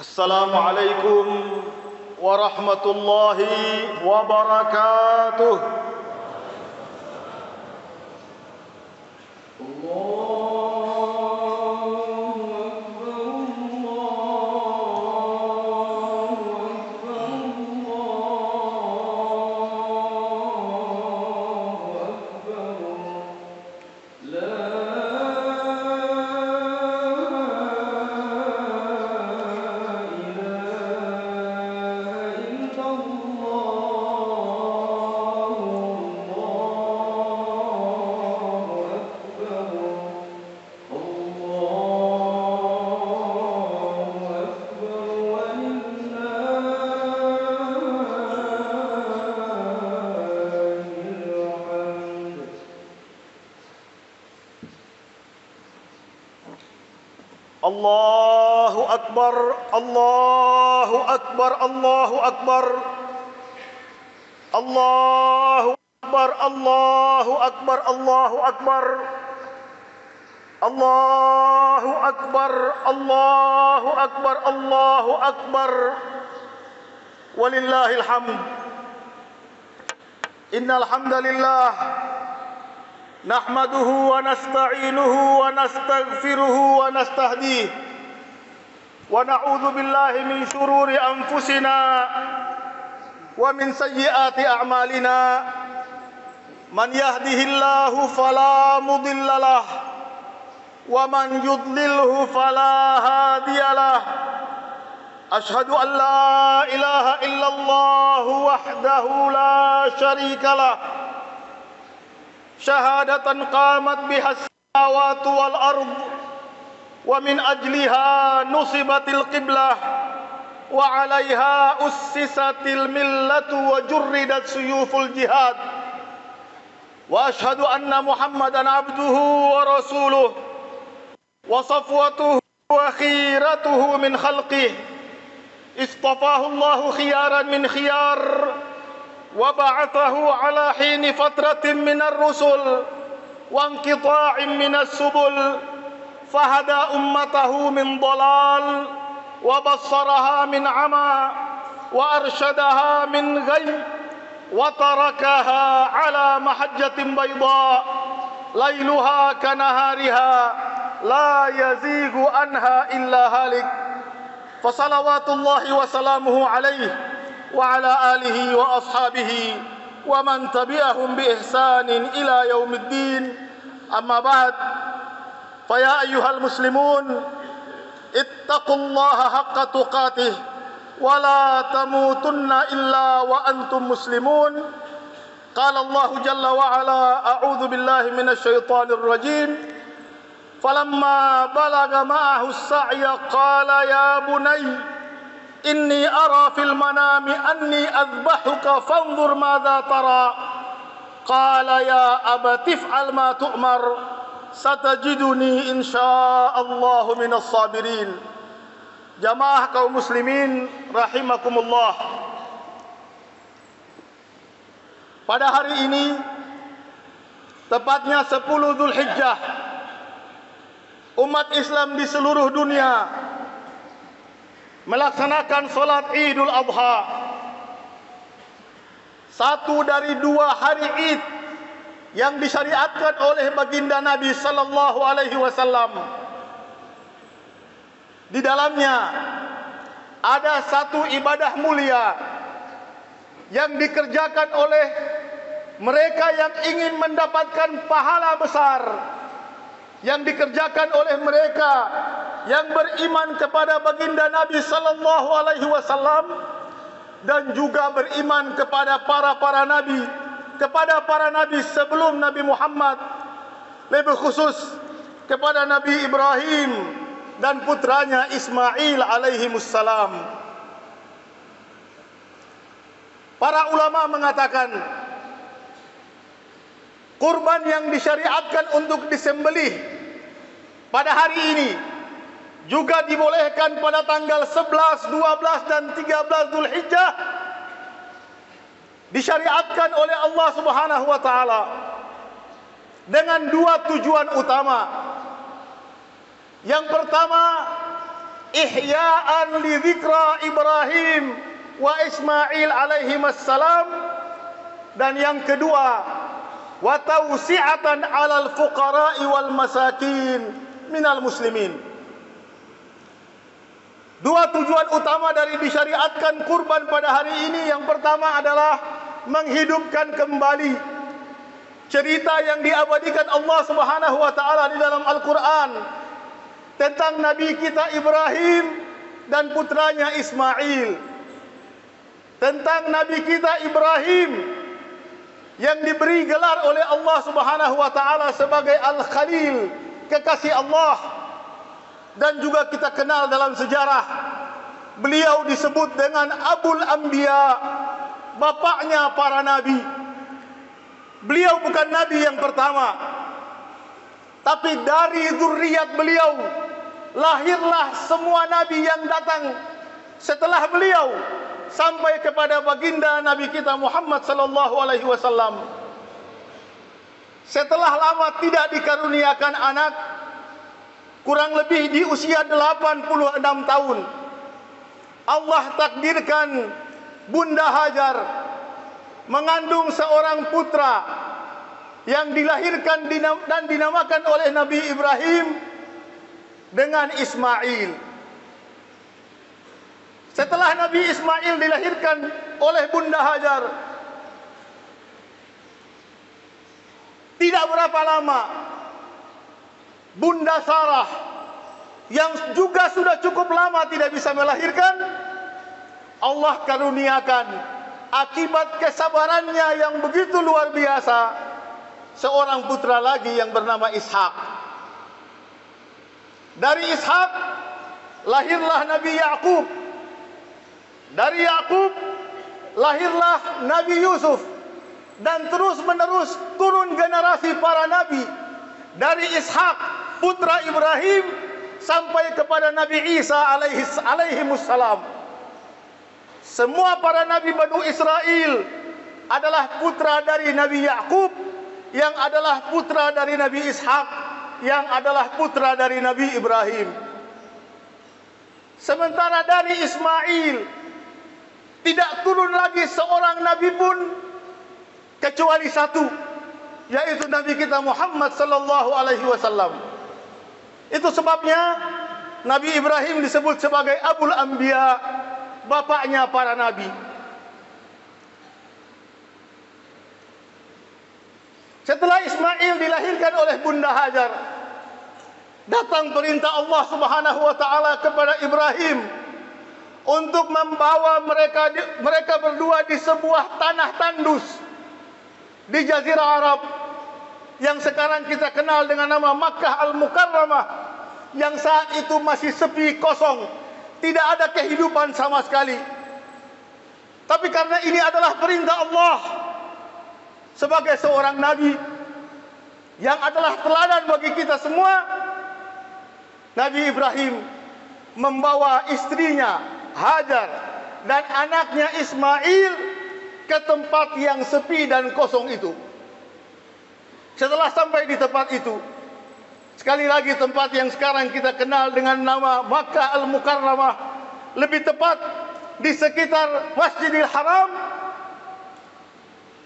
Assalamualaikum warahmatullahi wabarakatuh. Allahu Akbar, Allahu Akbar, Allahu Akbar, Allahu Akbar, Allahu Akbar, Allahu Akbar, Allahu Akbar, Allahu Akbar, Allahu Akbar, walillahil hamd. Innal hamdalillah nahmaduhu wa nasta'inuhu wa nastaghfiruhu wa nastahdihi wa na'udzu billahi min shururi anfusina wa min sayyiati a'malina. Man yahdihillahu fala mudilla lahu wa man yudlilhu fala hadiyalah. Ashhadu an la ilaha illallah wahdahu la syarika lah, syahadatan qamat biha as-samawati wal ard wa min ajliha nusibatil qiblah wa 'alaiha ussisatil millatu wa jurridat suyuful jihad. Wa ashhadu anna Muhammadan abduhu wa rasuluh wa safwatuhu wa khiratuhu min khalqihi istafahu Allahu khiyaran min khiyar wa ba'athahu ala hini fatratin minar rusul wa inqita'in minas subul fahada ummatahu min dhalal wa bassaraha min ama wa arsyadaha min ghayy wa tarakaha ala mahajjatin bayda lailuha kanahariha la yazigu anha illa halik. Fasalawatullahi wa salamuhu alaihi wa ala alihi wa ashabihi wa man tabi'ahum bi ihsanin ila yaumiddin. Amma ba'd, fa ya ayyuhal muslimun ittaqullaha haqqa tuqatih wa la tamutunna illa wa antum muslimun. Qala Allah jalla wa ala, a'udzu billahi minasy syaithanir rajim. Falamma balagha ma'ahu as-sa'ya qala ya bunayya inni ara fil manami anni adbahuka fanzur madza tara. Qala ya abati if'al ma tu'mar satajiduni insyaallahu minas sabirin. Jamaah kaum muslimin rahimakumullah. Pada hari ini tepatnya 10 Dzulhijjah, umat Islam di seluruh dunia melaksanakan solat Idul Adha, satu dari 2 hari Id yang disyariatkan oleh baginda Nabi sallallahu alaihi wasallam. Di dalamnya ada satu ibadah mulia yang dikerjakan oleh mereka yang ingin mendapatkan pahala besar, yang dikerjakan oleh mereka yang beriman kepada baginda Nabi sallallahu alaihi wasallam dan juga beriman kepada para nabi, kepada para nabi sebelum Nabi Muhammad, lebih khusus kepada Nabi Ibrahim dan putranya Ismail alaihimussalam. Para ulama mengatakan kurban yang disyariatkan untuk disembelih pada hari ini juga dibolehkan pada tanggal 11, 12 dan 13 Dzulhijjah, disyariatkan oleh Allah Subhanahu wa taala dengan 2 tujuan utama. Yang pertama ihya'an li dzikra Ibrahim wa Ismail alaihimassalam, dan yang kedua wa tawsi'atan 'alal fuqara'i wal masakin minal muslimin. Dua tujuan utama dari disyariatkan kurban pada hari ini. Yang pertama adalah menghidupkan kembali cerita yang diabadikan Allah Subhanahu wa taala di dalam Al-Qur'an tentang nabi kita Ibrahim dan putranya Ismail. Tentang nabi kita Ibrahim yang diberi gelar oleh Allah Subhanahu wa taala sebagai Al-Khalil, kekasih Allah. Dan juga kita kenal dalam sejarah, beliau disebut dengan Abul Anbiya, bapaknya para nabi. Beliau bukan nabi yang pertama, tapi dari zuriat beliau lahirlah semua nabi yang datang setelah beliau sampai kepada baginda Nabi kita Muhammad sallallahu alaihi wasallam. Setelah lama tidak dikaruniakan anak, kurang lebih di usia 86 tahun, Allah takdirkan Bunda Hajar mengandung seorang putra yang dilahirkan dan dinamakan oleh Nabi Ibrahim dengan Ismail. Setelah Nabi Ismail dilahirkan oleh Bunda Hajar, tidak berapa lama Bunda Sarah yang juga sudah cukup lama tidak bisa melahirkan, Allah karuniakan akibat kesabarannya yang begitu luar biasa seorang putra lagi yang bernama Ishak. Dari Ishak lahirlah Nabi Yakub. Dari Yakub lahirlah Nabi Yusuf, dan terus menerus turun generasi para nabi dari Ishak putra Ibrahim sampai kepada Nabi Isa alaihimussalam. Semua para nabi Banu Israel adalah putra dari Nabi Yakub, yang adalah putra dari Nabi Ishak, yang adalah putra dari Nabi Ibrahim. Sementara dari Ismail tidak turun lagi seorang nabi pun kecuali satu, yaitu Nabi kita Muhammad sallallahu alaihi wasallam. Itu sebabnya Nabi Ibrahim disebut sebagai Abul Anbiya, bapaknya para nabi. Setelah Ismail dilahirkan oleh Bunda Hajar, datang perintah Allah Subhanahu wa taala kepada Ibrahim untuk membawa mereka berdua di sebuah tanah tandus di Jazirah Arab yang sekarang kita kenal dengan nama Makkah Al-Mukarramah, yang saat itu masih sepi, kosong, tidak ada kehidupan sama sekali. Tapi karena ini adalah perintah Allah sebagai seorang nabi yang adalah teladan bagi kita semua, Nabi Ibrahim membawa istrinya Hajar dan anaknya Ismail ke tempat yang sepi dan kosong itu. Setelah sampai di tempat itu, sekali lagi tempat yang sekarang kita kenal dengan nama Makkah Al-Mukarramah, lebih tepat di sekitar Masjidil Haram,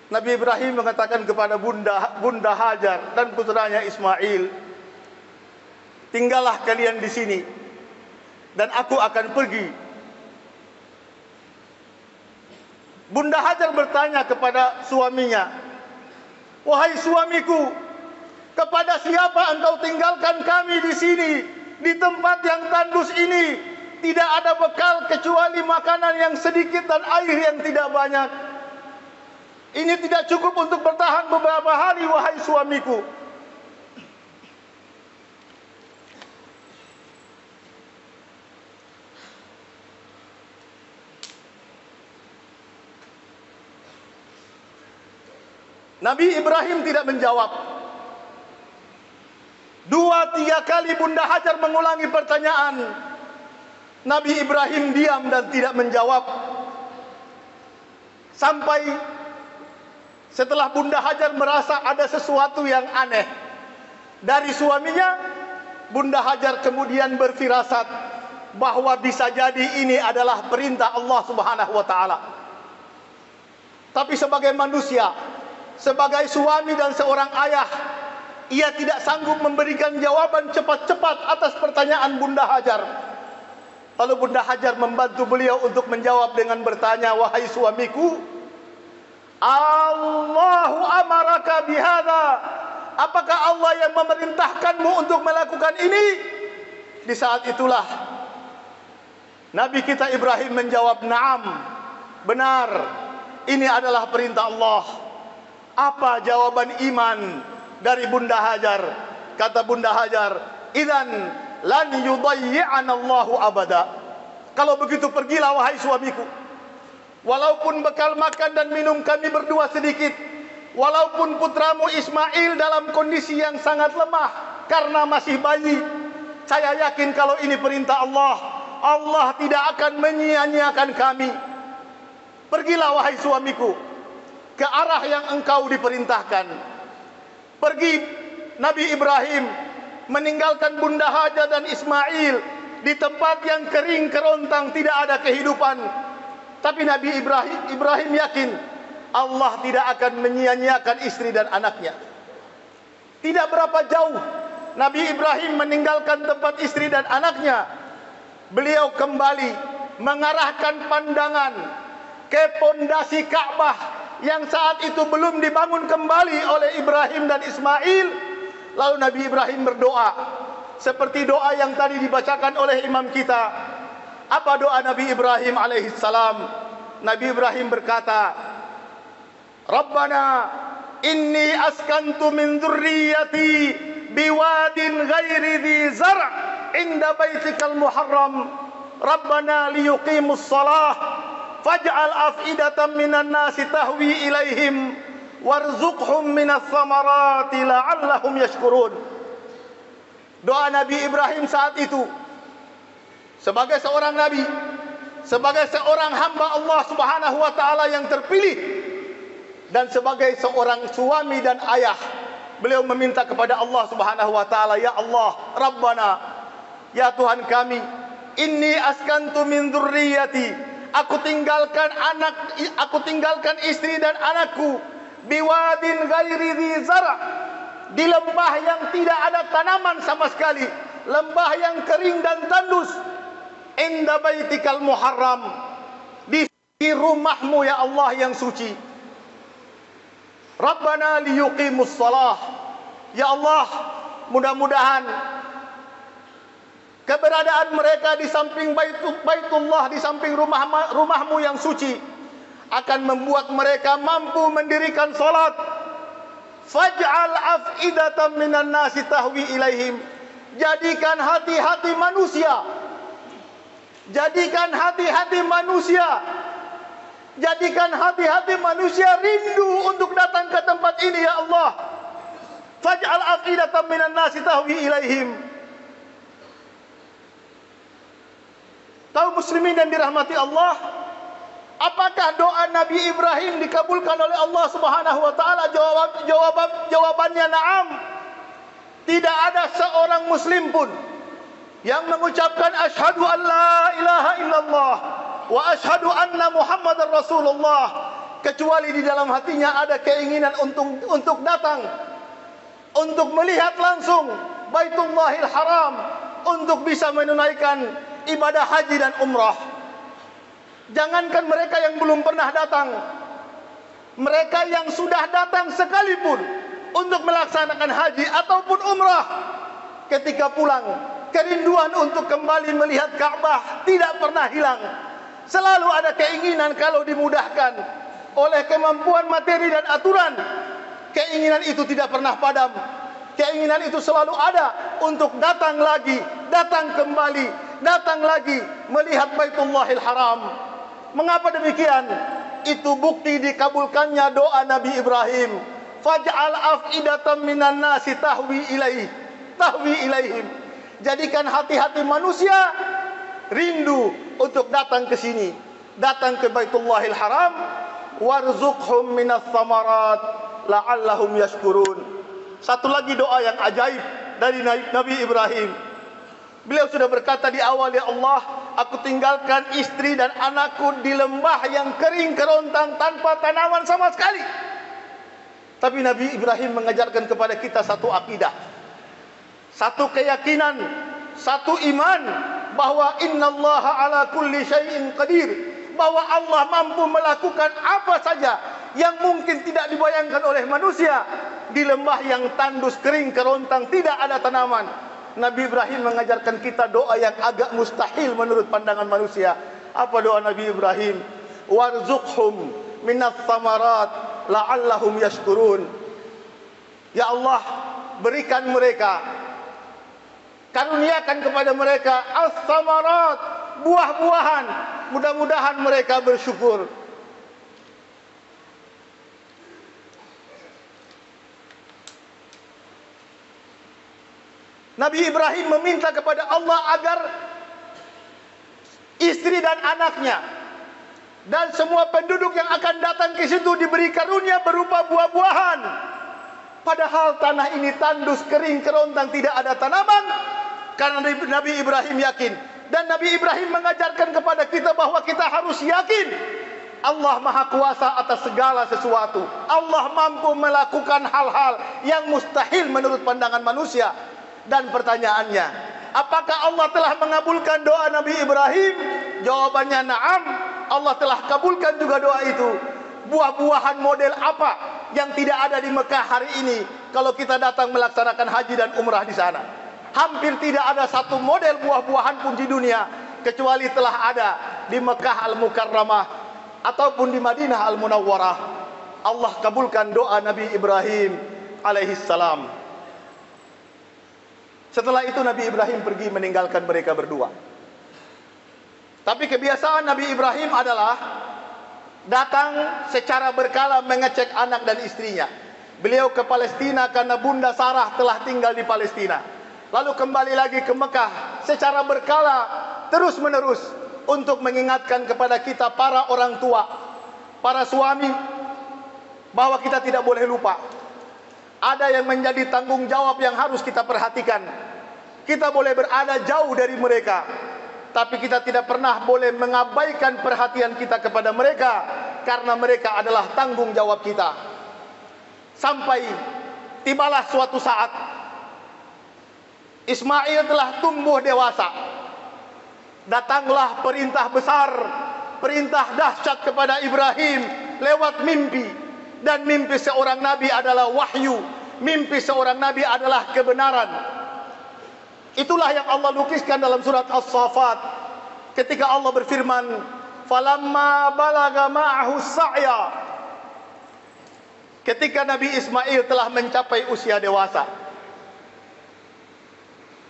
Nabi Ibrahim mengatakan kepada Bunda Hajar dan putranya Ismail, tinggallah kalian di sini dan aku akan pergi. Bunda Hajar bertanya kepada suaminya, wahai suamiku, kepada siapa engkau tinggalkan kami di sini, di tempat yang tandus ini? Tidak ada bekal kecuali makanan yang sedikit dan air yang tidak banyak. Ini tidak cukup untuk bertahan beberapa hari, wahai suamiku. Nabi Ibrahim tidak menjawab. 2-3 kali Bunda Hajar mengulangi pertanyaan. Nabi Ibrahim diam dan tidak menjawab. Sampai setelah Bunda Hajar merasa ada sesuatu yang aneh dari suaminya, Bunda Hajar kemudian berfirasat bahwa bisa jadi ini adalah perintah Allah Subhanahu wa taala. Tapi sebagai manusia, sebagai suami dan seorang ayah, ia tidak sanggup memberikan jawaban cepat-cepat atas pertanyaan Bunda Hajar. Lalu Bunda Hajar membantu beliau untuk menjawab dengan bertanya, "Wahai suamiku, Allahu amaraka bihadza? Apakah Allah yang memerintahkanmu untuk melakukan ini?" Di saat itulah Nabi kita Ibrahim menjawab, "Na'am, benar. Ini adalah perintah Allah." Apa jawaban iman dari Bunda Hajar? Kata Bunda Hajar, "Idzan lan yudayyi'ana Allahu abada." Kalau begitu pergilah wahai suamiku. Walaupun bekal makan dan minum kami berdua sedikit, walaupun putramu Ismail dalam kondisi yang sangat lemah karena masih bayi, saya yakin kalau ini perintah Allah, Allah tidak akan menyia-nyiakan kami. Pergilah wahai suamiku ke arah yang engkau diperintahkan. Pergi Nabi Ibrahim meninggalkan Bunda Hajar dan Ismail di tempat yang kering kerontang, tidak ada kehidupan. Tapi Nabi Ibrahim yakin Allah tidak akan menyia-nyiakan istri dan anaknya. Tidak berapa jauh Nabi Ibrahim meninggalkan tempat istri dan anaknya, beliau kembali mengarahkan pandangan ke pondasi Ka'bah yang saat itu belum dibangun kembali oleh Ibrahim dan Ismail. Lalu Nabi Ibrahim berdoa seperti doa yang tadi dibacakan oleh imam kita. Apa doa Nabi Ibrahim alaihissalam? Nabi Ibrahim berkata, "Rabbana inni askantu min dzurriyyati biwadin ghairi dzi zar' inda baitikal muharram. Rabbana liyuqimus shalah faj'al af'idatan minan nasi tahwi ilaihim warzuqhum minas samarati la'allahum yashkurun." Doa Nabi Ibrahim saat itu sebagai seorang nabi, sebagai seorang hamba Allah Subhanahu wa taala yang terpilih, dan sebagai seorang suami dan ayah, beliau meminta kepada Allah Subhanahu wa taala, "Ya Allah, Rabbana, ya Tuhan kami, inni askantu min dzurriyyati, aku tinggalkan istri dan anakku, biwadin ghairi dzi zar', di lembah yang tidak ada tanaman sama sekali, lembah yang kering dan tandus, inda baitikal muharram, di rumahmu ya Allah yang suci. Rabbana liyuqimus shalah, ya Allah, mudah-mudahan keberadaan mereka di samping Baitullah, di samping rumahmu yang suci, akan membuat mereka mampu mendirikan salat. Faj'al af'idatan minan nasi tahwi ilaihim, jadikan hati-hati manusia, jadikan hati-hati manusia rindu untuk datang ke tempat ini ya Allah. Faj'al af'idatan minan nasi tahwi ilaihim. Kaum muslimin yang dirahmati Allah, apakah doa Nabi Ibrahim dikabulkan oleh Allah Subhanahu wa taala? Jawabannya na'am. Tidak ada seorang muslim pun yang mengucapkan asyhadu an la ilaha illallah wa asyhadu anna Muhammadar Rasulullah kecuali di dalam hatinya ada keinginan untuk datang, untuk melihat langsung Baitullahil Haram, untuk bisa menunaikan ibadah haji dan umrah. Jangankan mereka yang belum pernah datang, mereka yang sudah datang sekalipun untuk melaksanakan haji ataupun umrah, ketika pulang kerinduan untuk kembali melihat Ka'bah tidak pernah hilang. Selalu ada keinginan kalau dimudahkan oleh kemampuan materi dan aturan, keinginan itu tidak pernah padam. Keinginan itu selalu ada untuk datang lagi, datang kembali, datang lagi melihat Baitullahil Haram. Mengapa demikian? Itu bukti dikabulkannya doa Nabi Ibrahim. Faj'al af'idatan minan nasi tahwi ilaihim. Jadikan hati-hati manusia rindu untuk datang ke sini, datang ke Baitullahil Haram. Warzuqhum minas samarat la'allahum yashkurun. Satu lagi doa yang ajaib dari Nabi Ibrahim. Beliau sudah berkata di awal, ya Allah, aku tinggalkan istri dan anakku di lembah yang kering kerontang tanpa tanaman sama sekali. Tapi Nabi Ibrahim mengajarkan kepada kita satu akidah, satu keyakinan, satu iman, bahwa innallaha ala kulli syai'in qadir, bahwa Allah mampu melakukan apa saja yang mungkin tidak dibayangkan oleh manusia. Di lembah yang tandus, kering, kerontang, tidak ada tanaman, Nabi Ibrahim mengajarkan kita doa yang agak mustahil menurut pandangan manusia. Apa doa Nabi Ibrahim? Warzuqhum minas samarat la'allahum yashkurun. Ya Allah, berikan mereka, karuniakan kepada mereka as-samarat, buah-buahan, mudah-mudahan mereka bersyukur. Nabi Ibrahim meminta kepada Allah agar istri dan anaknya dan semua penduduk yang akan datang ke situ diberi karunia berupa buah-buahan. Padahal tanah ini tandus, kering, kerontang, tidak ada tanaman. Karena Nabi Ibrahim yakin, dan Nabi Ibrahim mengajarkan kepada kita bahwa kita harus yakin Allah Maha Kuasa atas segala sesuatu. Allah mampu melakukan hal-hal yang mustahil menurut pandangan manusia. Dan pertanyaannya, apakah Allah telah mengabulkan doa Nabi Ibrahim? Jawabannya na'am, Allah telah kabulkan juga doa itu. Buah-buahan model apa yang tidak ada di Mekah hari ini kalau kita datang melaksanakan haji dan umrah di sana? Hampir tidak ada satu model buah-buahan pun di dunia kecuali telah ada di Mekah Al-Mukarramah ataupun di Madinah Al-Munawwarah. Allah kabulkan doa Nabi Ibrahim alaihissalam. Setelah itu Nabi Ibrahim pergi meninggalkan mereka berdua. Tapi kebiasaan Nabi Ibrahim adalah datang secara berkala mengecek anak dan istrinya. Beliau ke Palestina karena Bunda Sarah telah tinggal di Palestina. Lalu kembali lagi ke Mekah secara berkala, terus menerus, untuk mengingatkan kepada kita para orang tua, para suami, bahwa kita tidak boleh lupa. Ada yang menjadi tanggung jawab yang harus kita perhatikan. Kita boleh berada jauh dari mereka, tapi kita tidak pernah boleh mengabaikan perhatian kita kepada mereka, karena mereka adalah tanggung jawab kita. Sampai tibalah suatu saat Ismail telah tumbuh dewasa. Datanglah perintah besar, perintah dahsyat kepada Ibrahim lewat mimpi. Dan mimpi seorang nabi adalah wahyu, mimpi seorang nabi adalah kebenaran. Itulah yang Allah lukiskan dalam surat As-Saffat ketika Allah berfirman, falamma balaga ma'ahu sa'ya, ketika Nabi Ismail telah mencapai usia dewasa.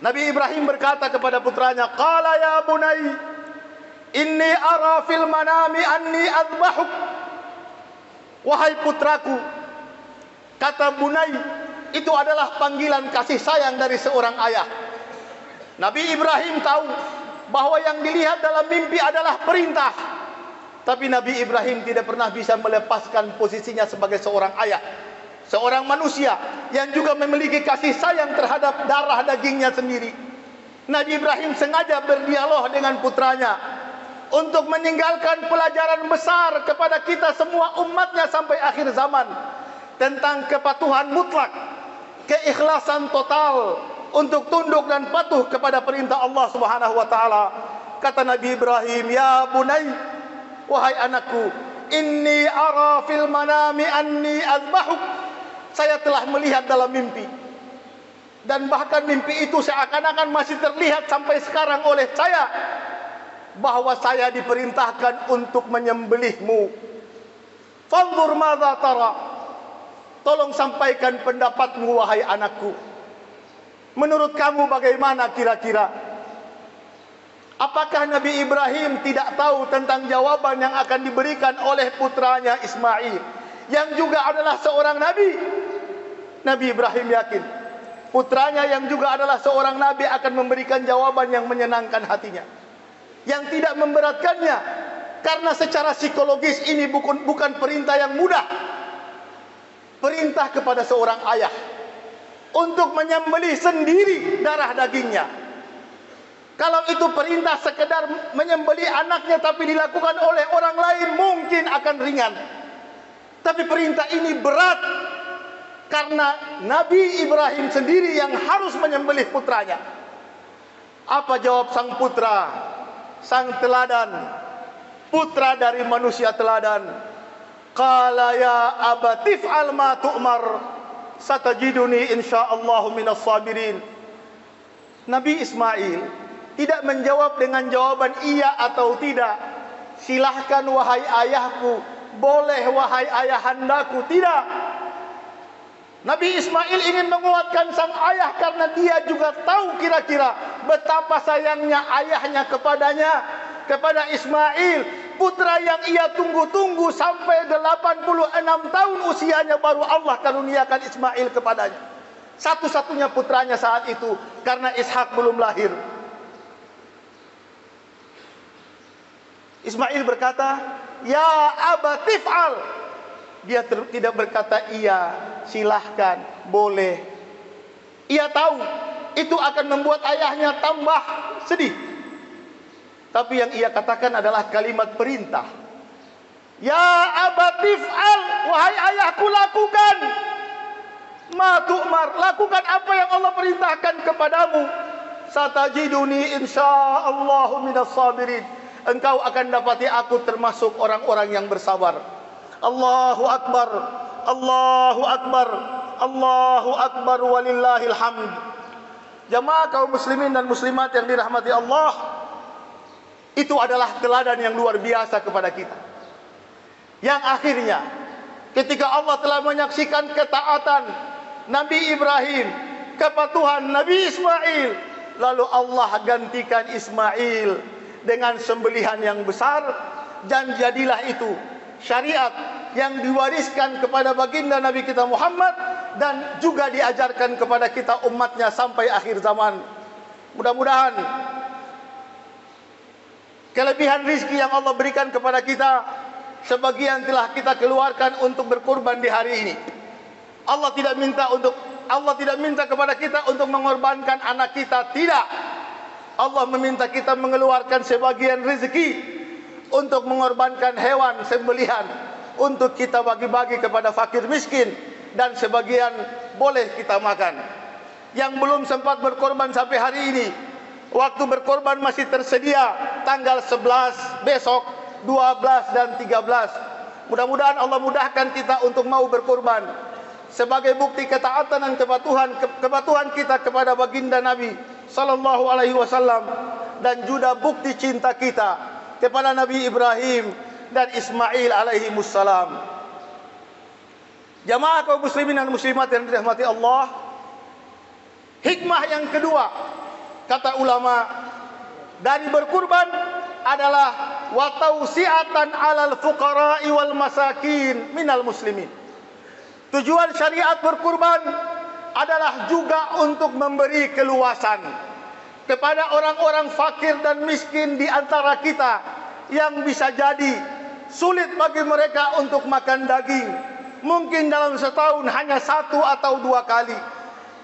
Nabi Ibrahim berkata kepada putranya, qala ya bunai inni ara fil manami anni adbahuk. Wahai putraku, kata bunai itu adalah panggilan kasih sayang dari seorang ayah. Nabi Ibrahim tahu bahwa yang dilihat dalam mimpi adalah perintah. Tapi Nabi Ibrahim tidak pernah bisa melepaskan posisinya sebagai seorang ayah, seorang manusia yang juga memiliki kasih sayang terhadap darah dagingnya sendiri. Nabi Ibrahim sengaja berdialog dengan putranya untuk meninggalkan pelajaran besar kepada kita semua umatnya sampai akhir zaman, tentang kepatuhan mutlak, keikhlasan total untuk tunduk dan patuh kepada perintah Allah Subhanahu wa taala. Kata Nabi Ibrahim, ya bunai, wahai anakku, inni ara fil manami anni azbahuk. Saya telah melihat dalam mimpi, dan bahkan mimpi itu seakan-akan masih terlihat sampai sekarang oleh saya, bahwa saya diperintahkan untuk menyembelihmu. Fanzur madza tara. Tolong sampaikan pendapatmu wahai anakku. Menurut kamu bagaimana kira-kira? Apakah Nabi Ibrahim tidak tahu tentang jawaban yang akan diberikan oleh putranya Ismail, yang juga adalah seorang nabi? Nabi Ibrahim yakin putranya yang juga adalah seorang nabi akan memberikan jawaban yang menyenangkan hatinya, yang tidak memberatkannya, karena secara psikologis ini bukan perintah yang mudah. Perintah kepada seorang ayah untuk menyembelih sendiri darah dagingnya. Kalau itu perintah sekedar menyembelih anaknya tapi dilakukan oleh orang lain, mungkin akan ringan. Tapi perintah ini berat karena Nabi Ibrahim sendiri yang harus menyembelih putranya. Apa jawab sang putra, sang teladan, putra dari manusia teladan? Qala ya abati fa'al ma tu'mar satajiduni insyaallahu minas sabirin. Nabi Ismail tidak menjawab dengan jawaban iya atau tidak. Silahkan wahai ayahku, boleh wahai ayahandaku. Tidak. Nabi Ismail ingin menguatkan sang ayah karena dia juga tahu kira-kira betapa sayangnya ayahnya kepadanya, kepada Ismail, putra yang ia tunggu-tunggu sampai 86 tahun usianya baru Allah karuniakan Ismail kepadanya. Satu-satunya putranya saat itu karena Ishak belum lahir. Ismail berkata, ya abatif'al. Dia tidak berkata iya, silahkan, boleh. Ia tahu itu akan membuat ayahnya tambah sedih. Tapi yang ia katakan adalah kalimat perintah. Ya abatif'al, wahai ayahku, lakukan ma tu'mar, lakukan apa yang Allah perintahkan kepadamu. Satajiduni insyaallahu minas sabirin. Engkau akan dapati aku termasuk orang-orang yang bersabar. Allahu Akbar, Allahu Akbar, Allahu Akbar, walillahil hamd. Jamaah kaum muslimin dan muslimat yang dirahmati Allah, itu adalah teladan yang luar biasa kepada kita. Yang akhirnya ketika Allah telah menyaksikan ketaatan Nabi Ibrahim, kepatuhan Nabi Ismail, lalu Allah gantikan Ismail dengan sembelihan yang besar, dan jadilah itu syariat yang diwariskan kepada baginda Nabi kita Muhammad dan juga diajarkan kepada kita umatnya sampai akhir zaman. Mudah-mudahan kelebihan rizki yang Allah berikan kepada kita, sebagian telah kita keluarkan untuk berkurban di hari ini. Allah tidak minta kepada kita untuk mengorbankan anak kita, tidak. Allah meminta kita mengeluarkan sebagian rezeki untuk mengorbankan hewan sembelihan untuk kita bagi-bagi kepada fakir miskin, dan sebagian boleh kita makan. Yang belum sempat berkorban sampai hari ini, waktu berkorban masih tersedia tanggal 11 besok, 12 dan 13. Mudah-mudahan Allah mudahkan kita untuk mau berkorban sebagai bukti ketaatan dan kepatuhan kita kepada baginda Nabi sallallahu alaihi wasallam, dan juga bukti cinta kita kepada Nabi Ibrahim dan Ismail alaihi wassalam. Jamaah kaum muslimin dan muslimat yang dirahmati Allah, hikmah yang kedua kata ulama dari berkurban adalah wa tausi'atan 'alal fuqara'i wal masakin minal muslimin. Tujuan syariat berkurban adalah juga untuk memberi keluasan kepada orang-orang fakir dan miskin di antara kita yang bisa jadi sulit bagi mereka untuk makan daging. Mungkin dalam setahun hanya 1 atau 2 kali,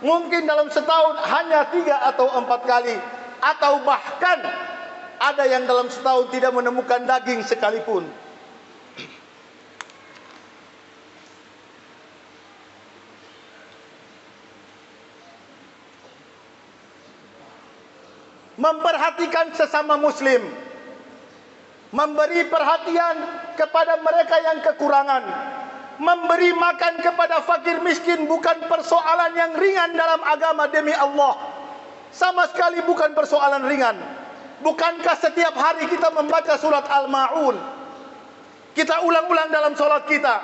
mungkin dalam setahun hanya 3 atau 4 kali, atau bahkan ada yang dalam setahun tidak menemukan daging sekalipun. Memperhatikan sesama muslim, memberi perhatian kepada mereka yang kekurangan, memberi makan kepada fakir miskin bukan persoalan yang ringan dalam agama demi Allah. Sama sekali bukan persoalan ringan. Bukankah setiap hari kita membaca surat Al-Ma'un? Kita ulang-ulang dalam solat kita.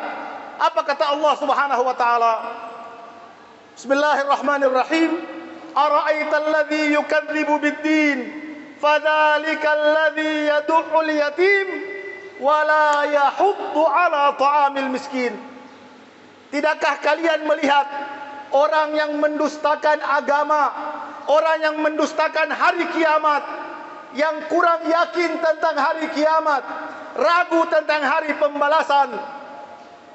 Apa kata Allah Subhanahu wa taala? Bismillahirrahmanirrahim. Ara'aital ladzi yukadzibu bid-din fadzalikal ladzi yad'ul yatim wa la yahuddu 'ala ta'amil miskin. Tidakkah kalian melihat orang yang mendustakan agama, orang yang mendustakan hari kiamat, yang kurang yakin tentang hari kiamat, ragu tentang hari pembalasan?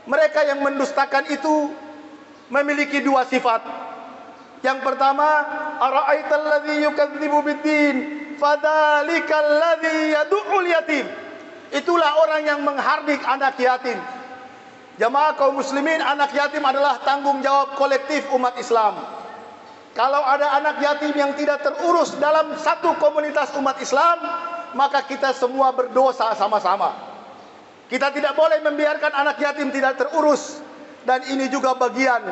Mereka yang mendustakan itu memiliki 2 sifat. Yang pertama, ara'aital ladzi yukadzibu bid-din fadzalikal ladzi yad'ul yatim. Itulah orang yang menghardik anak yatim. Jamaah kaum muslimin, anak yatim adalah tanggung jawab kolektif umat Islam. Kalau ada anak yatim yang tidak terurus dalam satu komunitas umat Islam, maka kita semua berdosa sama-sama. Kita tidak boleh membiarkan anak yatim tidak terurus. Dan ini juga bagian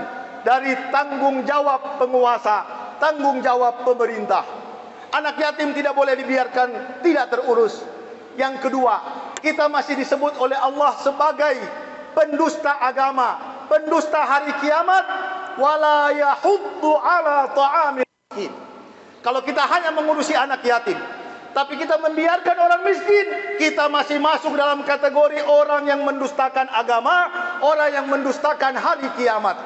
dari tanggung jawab penguasa, tanggung jawab pemerintah. Anak yatim tidak boleh dibiarkan tidak terurus. Yang kedua, kita masih disebut oleh Allah sebagai pendusta agama, pendusta hari kiamat. Wala yahuddu ala ta'amil miskin. Kalau kita hanya mengurusi anak yatim, tapi kita membiarkan orang miskin, kita masih masuk dalam kategori orang yang mendustakan agama, orang yang mendustakan hari kiamat.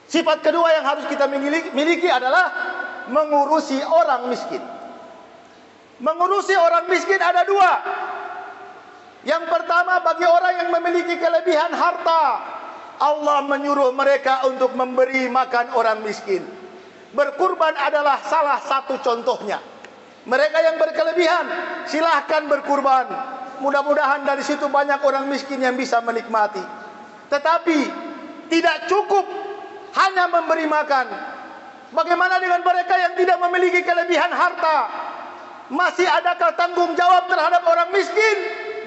Sifat kedua yang harus kita miliki adalah mengurusi orang miskin. Mengurusi orang miskin ada dua. Yang pertama, bagi orang yang memiliki kelebihan harta, Allah menyuruh mereka untuk memberi makan orang miskin. Berkurban adalah salah satu contohnya. Mereka yang berkelebihan, silahkan berkurban. Mudah-mudahan dari situ banyak orang miskin yang bisa menikmati. Tetapi tidak cukup hanya memberi makan. Bagaimana dengan mereka yang tidak memiliki kelebihan harta? Masih adakah tanggung jawab terhadap orang miskin?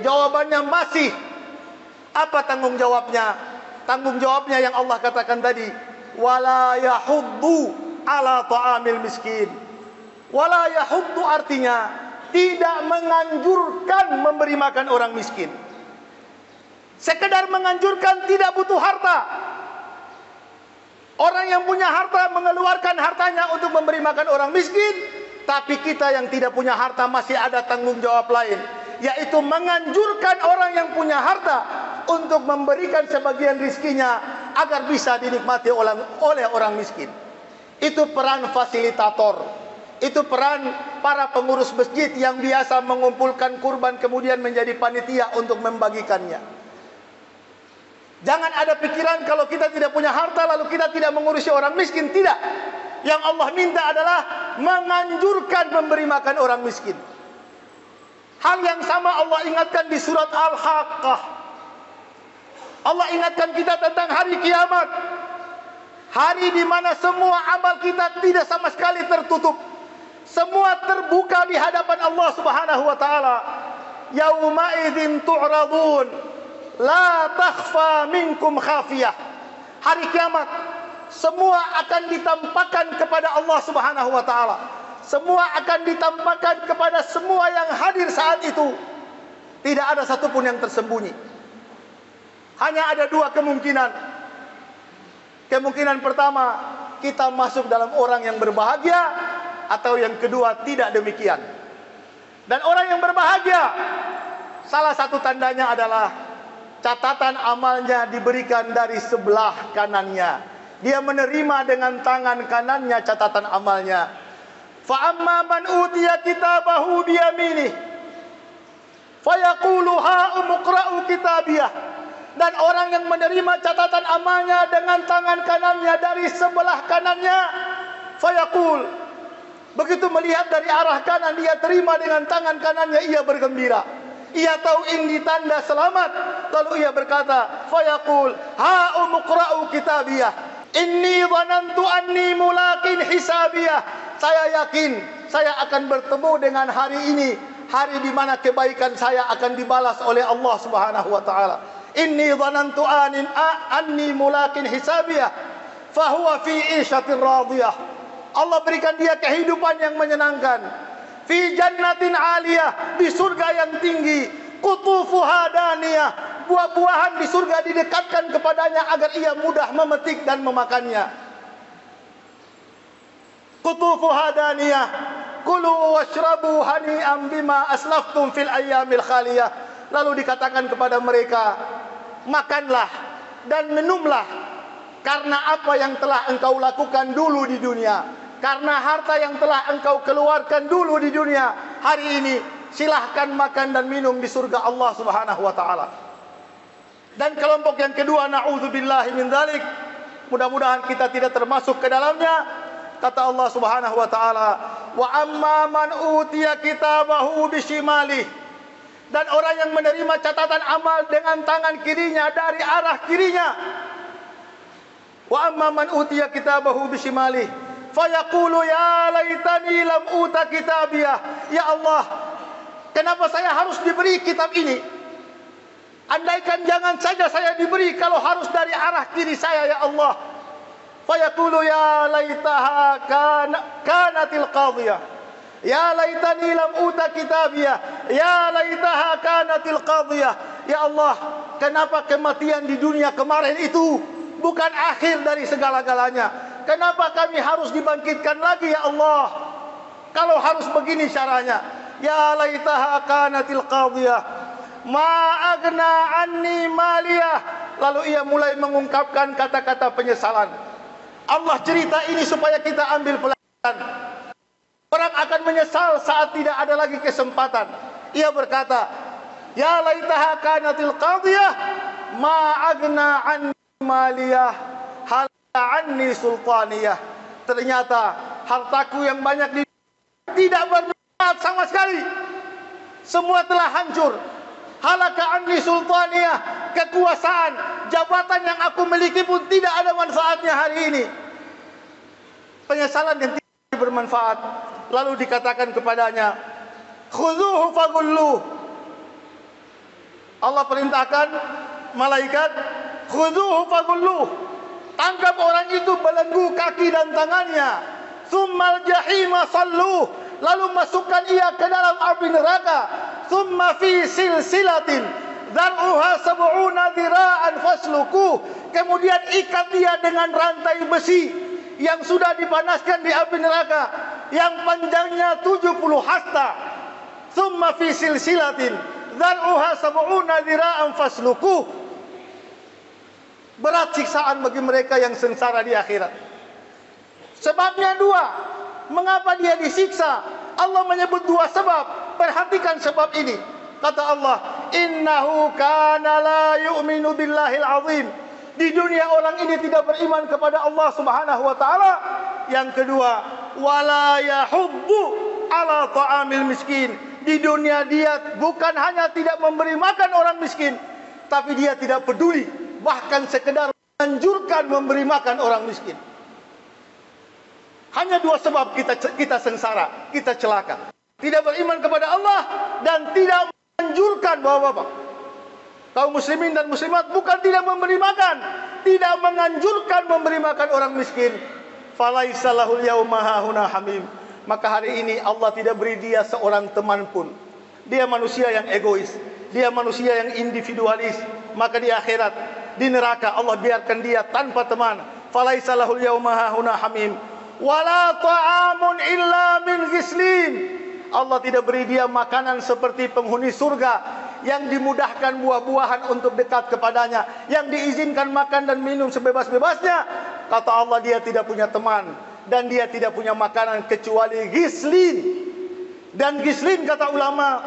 Jawabannya masih. Apa tanggung jawabnya? Tanggung jawabnya yang Allah katakan tadi, wala yahuddu ala ta'amil miskin. Wala yahuddu artinya tidak menganjurkan memberi makan orang miskin. Sekedar menganjurkan, tidak butuh harta. Orang yang punya harta mengeluarkan hartanya untuk memberi makan orang miskin. Tapi kita yang tidak punya harta masih ada tanggung jawab lain, yaitu menganjurkan orang yang punya harta untuk memberikan sebagian rizkinya agar bisa dinikmati oleh orang miskin. Itu peran fasilitator. Itu peran para pengurus masjid yang biasa mengumpulkan kurban kemudian menjadi panitia untuk membagikannya. Jangan ada pikiran kalau kita tidak punya harta lalu kita tidak mengurusi orang miskin. Tidak. Yang Allah minta adalah menganjurkan memberi makan orang miskin. Hal yang sama Allah ingatkan di surat Al-Haqqah. Allah ingatkan kita tentang hari kiamat. Hari di mana semua amal kita tidak sama sekali tertutup. Semua terbuka di hadapan Allah Subhanahu wa taala. Yauma idzin tu'radun la takhfa minkum khafiyah. Hari kiamat semua akan ditampakkan kepada Allah Subhanahu wa taala. Semua akan ditampakkan kepada semua yang hadir saat itu. Tidak ada satupun yang tersembunyi. Hanya ada dua kemungkinan. Kemungkinan pertama, kita masuk dalam orang yang berbahagia, atau yang kedua tidak demikian. Dan orang yang berbahagia, salah satu tandanya adalah catatan amalnya diberikan dari sebelah kanannya. Dia menerima dengan tangan kanannya catatan amalnya. Fa amma man utiya kitabahu bi yaminih fa yaqulu ha umqra'u kitabiyah. Dan orang yang menerima catatan amalnya dengan tangan kanannya dari sebelah kanannya, fa yaqul, begitu melihat dari arah kanan dia terima dengan tangan kanannya, ia bergembira. Ia tahu ini tanda selamat. Lalu ia berkata, fa yaqul ha umqra'u kitabiyah. Inni dhanantu anni mulaqin hisabiyah. Saya yakin saya akan bertemu dengan hari ini, hari di mana kebaikan saya akan dibalas oleh Allah Subhanahu wa taala. Inni dhanantu anni mulaqin hisabiyah fa huwa fi 'ishatin radiyah. Allah berikan dia kehidupan yang menyenangkan. Fi jannatin 'aliyah, di surga yang tinggi. Qutufuha daniyah, buah-buahan di surga didekatkan kepadanya agar ia mudah memetik dan memakannya. Qutufuha daniyah, kulu washrabu hani'an bima aslaftum fil ayyamil khaliyah. Lalu dikatakan kepada mereka, makanlah dan minumlah karena apa yang telah engkau lakukan dulu di dunia, karena harta yang telah engkau keluarkan dulu di dunia. Hari ini silahkan makan dan minum di surga Allah Subhanahu wa taala. Dan kelompok yang kedua, na'udzubillahi min dzalik, mudah-mudahan kita tidak termasuk ke dalamnya, Kata Allah Subhanahu wa taala, "Wa amma man utiya kitabahu bishimalihi." Dan orang yang menerima catatan amal dengan tangan kirinya, dari arah kirinya. Wa amma man utiya kitabahu bishimalihi fayaqulu ya laitani lam uta kitabiyah. Ya Allah, kenapa saya harus diberi kitab ini? Andaikan jangan saja saya diberi, kalau harus dari arah kiri saya, ya Allah. Fayaqulu ya laitaha kanatil qadhiyah. Ya laitani lam uta kitabiyah. Ya laitaha kanatil qadhiyah. Ya Allah, kenapa kematian di dunia kemarin itu bukan akhir dari segala-galanya? Kenapa kami harus dibangkitkan lagi, ya Allah? Kalau harus begini caranya. Ya laitaha kanatil qadhiyah. Ma agna anni maliyah. Lalu ia mulai mengungkapkan kata-kata penyesalan. Allah cerita ini supaya kita ambil pelajaran. Orang akan menyesal saat tidak ada lagi kesempatan. Ia berkata, ya laitaha kanatil qadhiyah, ma agna anni maliyah, halaka anni sultaniyah. Ternyata hartaku yang banyak tidak bermanfaat sama sekali. Semua telah hancur. Halaka anni sultaniyah, kekuasaan, jabatan yang aku miliki pun tidak ada manfaatnya hari ini. Penyesalan yang tidak bermanfaat. Lalu dikatakan kepadanya, khudhuhu faghulluh. Allah perintahkan malaikat, khudhuhu faghulluh. Tangkap orang itu, belenggu kaki dan tangannya. Tsummal jahima salluh. Lalu masukkan ia ke dalam api neraka. Tsumma fi silsilatin dhar'uha sab'una dhira'an fasluku. Kemudian ikat dia dengan rantai besi yang sudah dipanaskan di api neraka, yang panjangnya 70 hasta. Tsumma fi silsilatin dhar'uha sab'una dhira'an fasluku. Berat siksaan bagi mereka yang sengsara di akhirat. Sebabnya dua. Mengapa dia disiksa? Allah menyebut dua sebab. Perhatikan sebab ini. Kata Allah, innahu kana la yu'minu billahil azim. Di dunia orang ini tidak beriman kepada Allah Subhanahu wa taala. Yang kedua, wala yahubbu ala ta'amil miskin. Di dunia dia bukan hanya tidak memberi makan orang miskin, tapi dia tidak peduli, bahkan sekedar menganjurkan memberi makan orang miskin. Hanya dua sebab kita sengsara, kita celaka. Tidak beriman kepada Allah dan tidak menganjurkan, bapak-bapak, kaum muslimin dan muslimat, bukan tidak memberi makan, tidak menganjurkan memberi makan orang miskin. Falaisa lahul yauma hahuna hamim. Maka hari ini Allah tidak beri dia seorang teman pun. Dia manusia yang egois, dia manusia yang individualis. Maka di akhirat, di neraka, Allah biarkan dia tanpa teman. Falaisa lahul yauma hahuna hamim. Wala ta'amun illa min ghislin. Allah tidak beri dia makanan seperti penghuni surga yang dimudahkan buah-buahan untuk dekat kepadanya, yang diizinkan makan dan minum sebebas-bebasnya. Kata Allah, dia tidak punya teman dan dia tidak punya makanan kecuali ghislin. Dan ghislin, kata ulama,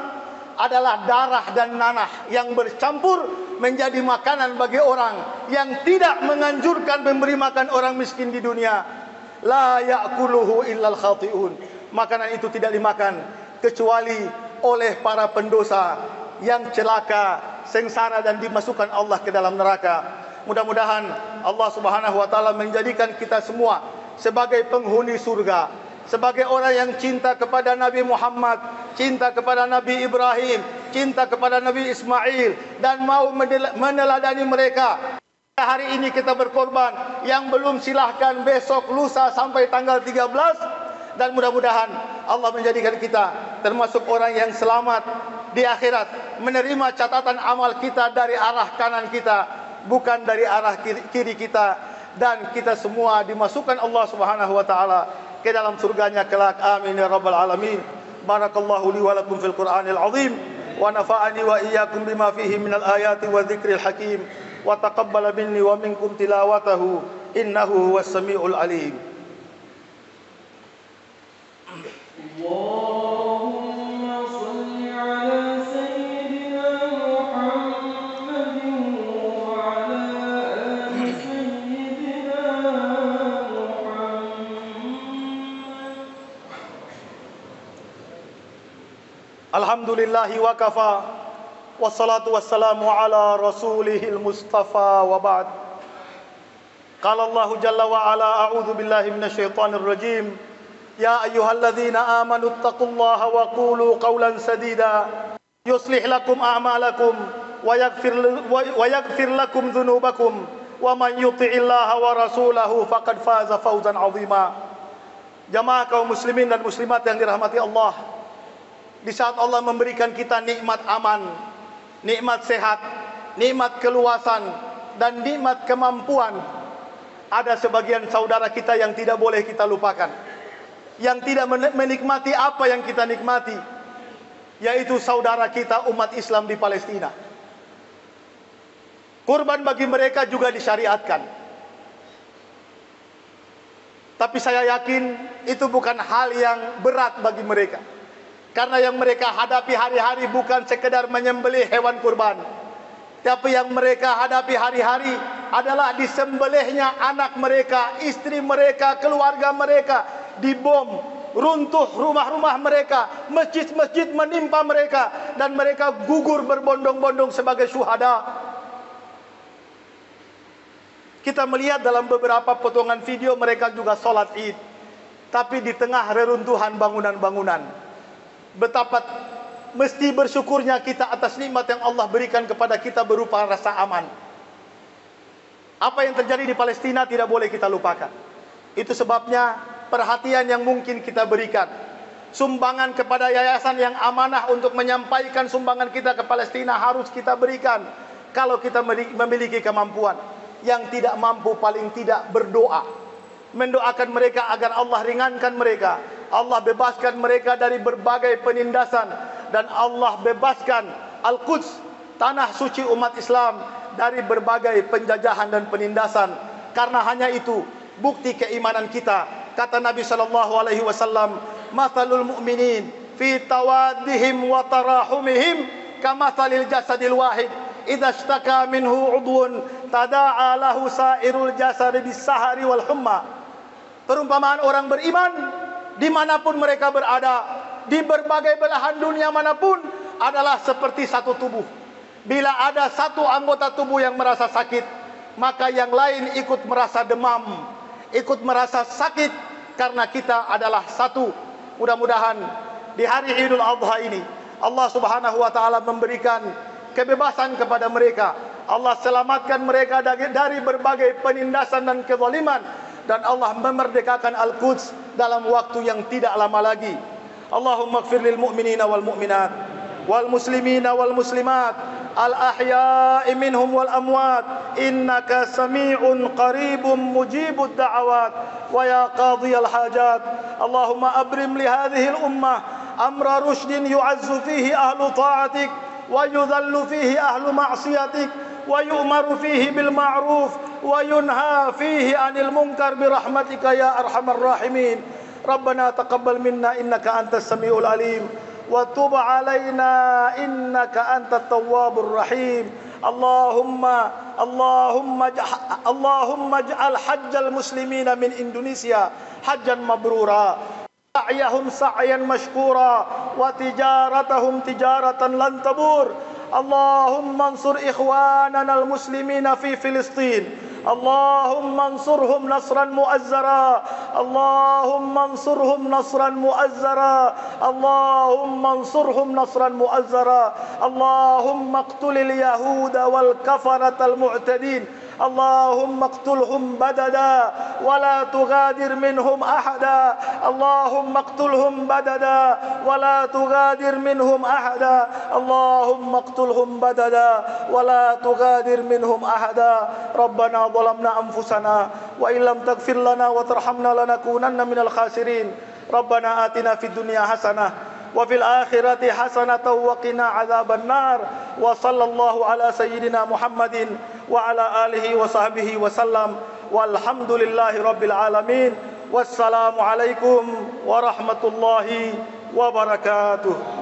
adalah darah dan nanah yang bercampur menjadi makanan bagi orang yang tidak menganjurkan memberi makan orang miskin di dunia. La ya'kuluhu illal khati'un. Makanan itu tidak dimakan kecuali oleh para pendosa yang celaka, sengsara dan dimasukkan Allah ke dalam neraka. Mudah-mudahan Allah Subhanahu wa taala menjadikan kita semua sebagai penghuni surga, sebagai orang yang cinta kepada Nabi Muhammad, cinta kepada Nabi Ibrahim, cinta kepada Nabi Ismail, dan mau meneladani mereka. Hari ini kita berkorban, yang belum silahkan besok, lusa sampai tanggal 13. Dan mudah-mudahan Allah menjadikan kita termasuk orang yang selamat di akhirat, menerima catatan amal kita dari arah kanan kita, bukan dari arah kiri kita. Dan kita semua dimasukkan Allah Subhanahu wa taala ke dalam surganya kelak. Amin ya rabbal alamin. Barakallahu li wa lakum fil Qur'anil azim, wa nafa'ani wa iyyakum bima fihi minal ayati wa dzikril hakim. Wa taqabbala minni wa minkum tilawatahu innahu huwas samiul alim. Allahumma shalli ala sayyidina Muhammadin wa ala ali sayyidina Muhammad. Alhamdulillahi wa kafa. Wassalatu wassalamu ala rasulihil mustafa wa ba'd. Qala Allah jalla wa ala a'udzu billahi minasyaitonir rajim. Ya ayyuhalladzina amanu taqullaha wa qulu qawlan sadida yuslih lakum a'malakum wa yaghfir lakum dhunubakum wa man yuti'illaha wa rasulahu faqad faza fawzan 'azima. Jamaah kaum muslimin dan muslimat yang dirahmati Allah, di saat Allah memberikan kita nikmat aman, nikmat sehat, nikmat keluasan dan nikmat kemampuan, ada sebagian saudara kita yang tidak boleh kita lupakan, yang tidak menikmati apa yang kita nikmati, yaitu saudara kita umat Islam di Palestina. Kurban bagi mereka juga disyariatkan. Tapi saya yakin itu bukan hal yang berat bagi mereka. Karena yang mereka hadapi hari-hari bukan sekedar menyembelih hewan kurban, tapi yang mereka hadapi hari-hari adalah disembelihnya anak mereka, istri mereka, keluarga mereka, dibom, runtuh rumah-rumah mereka, masjid-masjid menimpa mereka, dan mereka gugur berbondong-bondong sebagai syuhada. Kita melihat dalam beberapa potongan video mereka juga sholat id, tapi di tengah reruntuhan bangunan-bangunan. Betapa mesti bersyukurnya kita atas nikmat yang Allah berikan kepada kita berupa rasa aman. Apa yang terjadi di Palestina tidak boleh kita lupakan. Itu sebabnya perhatian yang mungkin kita berikan, sumbangan kepada yayasan yang amanah untuk menyampaikan sumbangan kita ke Palestina harus kita berikan kalau kita memiliki kemampuan. Yang tidak mampu paling tidak berdoa, mendoakan mereka agar Allah ringankan mereka, Allah bebaskan mereka dari berbagai penindasan, dan Allah bebaskan Al-Quds, tanah suci umat Islam, dari berbagai penjajahan dan penindasan. Karena hanya itu bukti keimanan kita. Kata Nabi SAW, "Mathalul mu'minin fi tawaddihim wa tarahumihim kamathalil jasadil wahid idza ishtaka minhu 'udwun tada'a lahu sa'irul jasad bis-sahari wal humma." Perumpamaan orang beriman dimanapun mereka berada, di berbagai belahan dunia manapun, adalah seperti satu tubuh. Bila ada satu anggota tubuh yang merasa sakit, maka yang lain ikut merasa demam, ikut merasa sakit, karena kita adalah satu. Mudah-mudahan di hari Idul Adha ini Allah Subhanahu wa taala memberikan kebebasan kepada mereka. Allah selamatkan mereka dari berbagai penindasan dan kezaliman, dan Allah memerdekakan Al-Quds dalam waktu yang tidak lama lagi. Allahumma ighfir lil mu'minina wal mu'minat wal muslimina wal muslimat al ahya'i minhum wal amwat innaka sami'un qaribun mujibud da'awat wa ya qadhiyal hajat. Allahumma abrim li hadhihi al ummah amra rushdin yu'azzu fihi ahlu ta'atik wa yudhallu fihi ahlu ma'siyatik wa yu'maru fihi bil ma'ruf wa yunha fihi 'anil munkar bi rahmatika ya arhamar rahimin. Rabbana taqabbal minna innaka antas samiul alim wa tub 'alaina innaka antat tawwabur rahim. Allahumma ij'al hajjal muslimina min Indonesia hajjan mabrura, sa'yahum sa'yan mashkura wa tijaratahum tijaratan lan tabur. Allahumma ansur ikhwanana al-muslimina fi Filistin. Allahumma ansurhum nasran mu'azzara. Allahumma ansurhum nasran mu'azzara. Allahumma ansurhum nasran mu'azzara. Allahumma qtulil yahuda wal kafaratal mu'tadin. اللهم اقتلهم بددا ولا تغادر منهم أحدا. اللهم اقتلهم بددا ولا تغادر منهم أحدا. اللهم اقتلهم بددا ولا تغادر منهم أحدا. ربنا ظلمنا أنفسنا وإن لم تغفر لنا وترحمنا لنكونن من الخاسرين. ربنا آتنا في الدنيا حسنة وفي الآخرة حسنة وقنا عذاب النار. وصلى الله على سيدنا محمد وعلى آله وصحبه وسلم والحمد لله رب العالمين. والسلام عليكم ورحمة الله wabarakatuh.